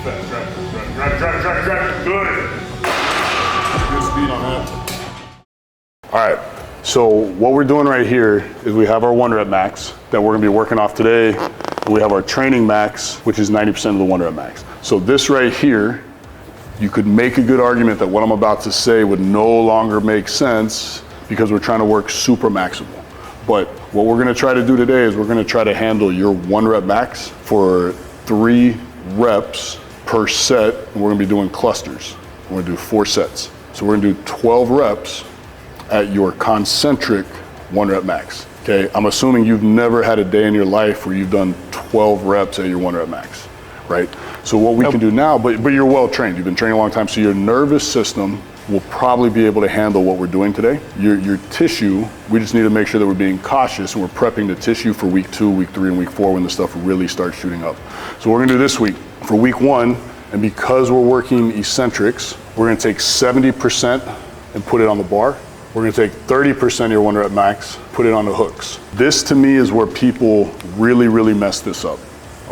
fast. Drive it. Good. Good speed on that. All right. So what we're doing right here is we have our 1 rep max that we're gonna be working off today. We have our training max, which is 90% of the 1 rep max. So this right here, you could make a good argument that what I'm about to say would no longer make sense because we're trying to work super maximal. But what we're gonna try to do today is we're gonna try to handle your 1 rep max for 3 reps per set, and we're gonna be doing clusters. We're gonna do 4 sets. So we're gonna do 12 reps at your concentric 1 rep max. Okay, I'm assuming you've never had a day in your life where you've done 12 reps at your 1 rep max, right? So what we can do now, but you're well trained, you've been training a long time, so your nervous system will probably be able to handle what we're doing today. Your tissue, we just need to make sure that we're being cautious and we're prepping the tissue for week 2, week 3, and week 4 when the stuff really starts shooting up. So we're gonna do this week. For week 1, and because we're working eccentrics, we're gonna take 70% and put it on the bar. We're gonna take 30% of your 1 rep max, put it on the hooks. This to me is where people really mess this up.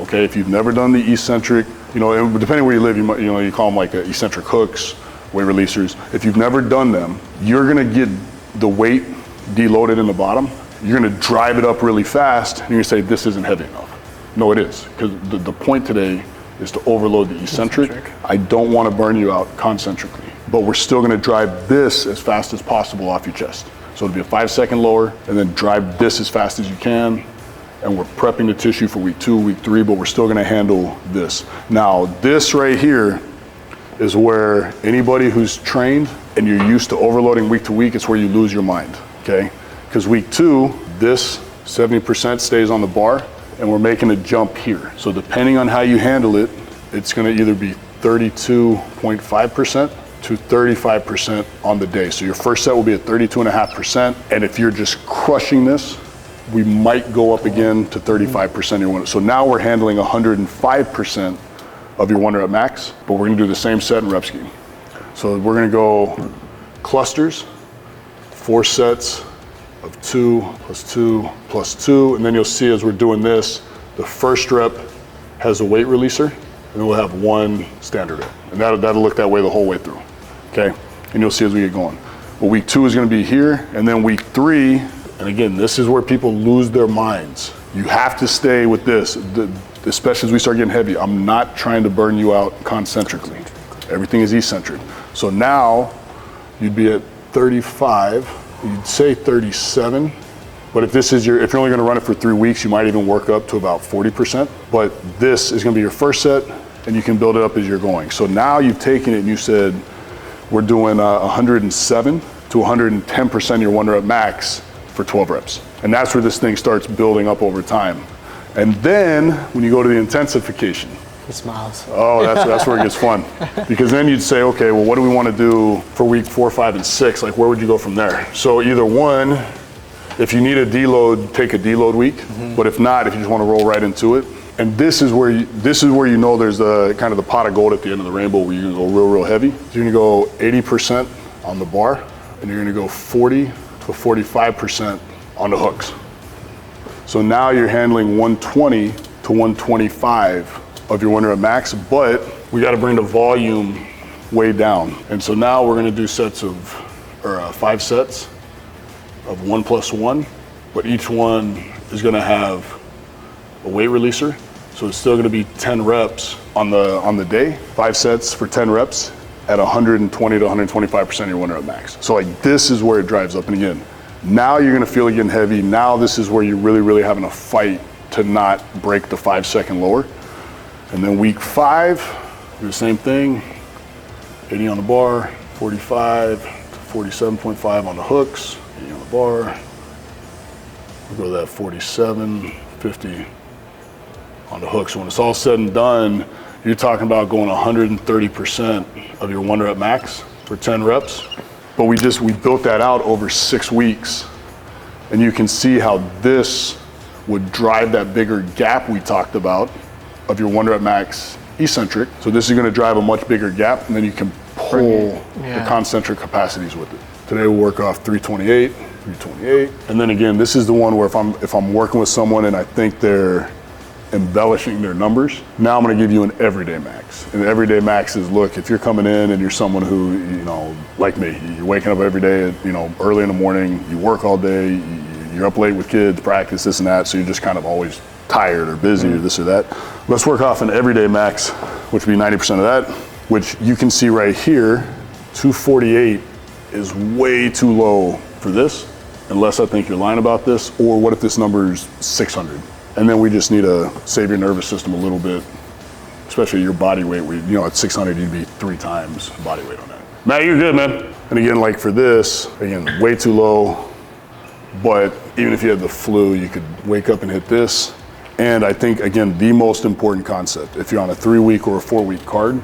Okay, if you've never done the eccentric, you know, and depending where you live, you call them like eccentric hooks, weight releasers. If you've never done them, you're gonna get the weight deloaded in the bottom. You're gonna drive it up really fast, and you're gonna say, this isn't heavy enough. No, it is, because the point today is to overload the eccentric. I don't wanna burn you out concentrically, but we're still gonna drive this as fast as possible off your chest. So it'll be a 5-second lower, and then drive this as fast as you can, and we're prepping the tissue for week 2, week 3, but we're still gonna handle this. Now, this right here is where anybody who's trained and you're used to overloading week to week, it's where you lose your mind, okay? Because week 2, this 70% stays on the bar, and we're making a jump here. So depending on how you handle it, it's gonna either be 32.5% to 35% on the day. So your first set will be at 32.5%, and if you're just crushing this, we might go up again to 35% of your 1. So now we're handling 105% of your 1 rep max, but we're gonna do the same set and rep scheme. So we're gonna go clusters, 4 sets of 2 plus 2 plus 2, and then you'll see as we're doing this, the first rep has a weight releaser, and then we'll have 1 standard rep. And that'll look that way the whole way through, okay? And you'll see as we get going. But week 2 is gonna be here, and then week 3, and again, this is where people lose their minds. You have to stay with this, especially as we start getting heavy. I'm not trying to burn you out concentrically. Everything is eccentric. So now you'd be at 35, you'd say 37, but if you're only gonna run it for 3 weeks, you might even work up to about 40%. But this is gonna be your first set, and you can build it up as you're going. So now you've taken it and you said, we're doing 107 to 110% of your 1 rep max for 12 reps. And that's where this thing starts building up over time. And then when you go to the intensification, he smiles. Oh, that's where it gets fun. Because then you'd say, okay, well, what do we want to do for week 4, 5, and 6? Like, where would you go from there? So either one, if you need a deload, take a deload week. But if not, if you just want to roll right into it, and this is where you know there's the kind of the pot of gold at the end of the rainbow where you're gonna go real heavy. So you're gonna go 80% on the bar, and you're gonna go 40 to 45% on the hooks. So now you're handling 120 to 125 of your 1 rep max, but we got to bring the volume way down. And so now we're going to do 5 sets of 1 plus 1, but each one is going to have a weight releaser. So it's still going to be 10 reps on the day, 5 sets for 10 reps at 120 to 125% of your 1 rep max. So like this is where it drives up. And again, now you're gonna feel it getting heavy. Now this is where you're really having a fight to not break the 5-second lower. And then week 5, do the same thing, 80 on the bar, 45 to 47.5 on the hooks, 80 on the bar. We'll go to that 47, 50 on the hooks. So when it's all said and done, you're talking about going 130% of your 1 rep max for 10 reps. But we built that out over 6 weeks, and you can see how this would drive that bigger gap we talked about of your 1 rep max eccentric. So this is gonna drive a much bigger gap, and then you can pull the concentric capacities with it. Today we'll work off 328, and then again, this is the one where if I'm working with someone and I think they're embellishing their numbers. Now I'm gonna give you an everyday max. And the everyday max is, look, if you're coming in and you're someone who, you know, like me, you're waking up every day, you know, early in the morning, you work all day, you're up late with kids, practice, this and that, so you're just kind of always tired or busy or this or that. Let's work off an everyday max, which would be 90% of that, which you can see right here, 248 is way too low for this, unless I think you're lying about this, or what if this number is 600? And then we just need to save your nervous system a little bit, especially your body weight. You know, at 600, you'd be 3 times body weight on that. Matt, you're good, man. And again, like for this, again, way too low, but even if you had the flu, you could wake up and hit this. And I think, again, the most important concept, if you're on a 3-week or a 4-week card,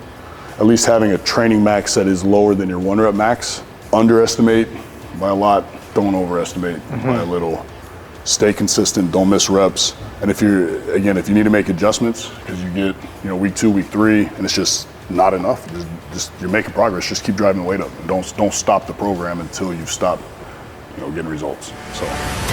at least having a training max that is lower than your 1 rep max. Underestimate by a lot, don't overestimate by a little. Stay consistent, don't miss reps. And if you're, again, if you need to make adjustments, because you get, you know, week 2, week 3, and it's just not enough, just you're making progress, just keep driving the weight up. And don't stop the program until you've stopped, you know, getting results. So.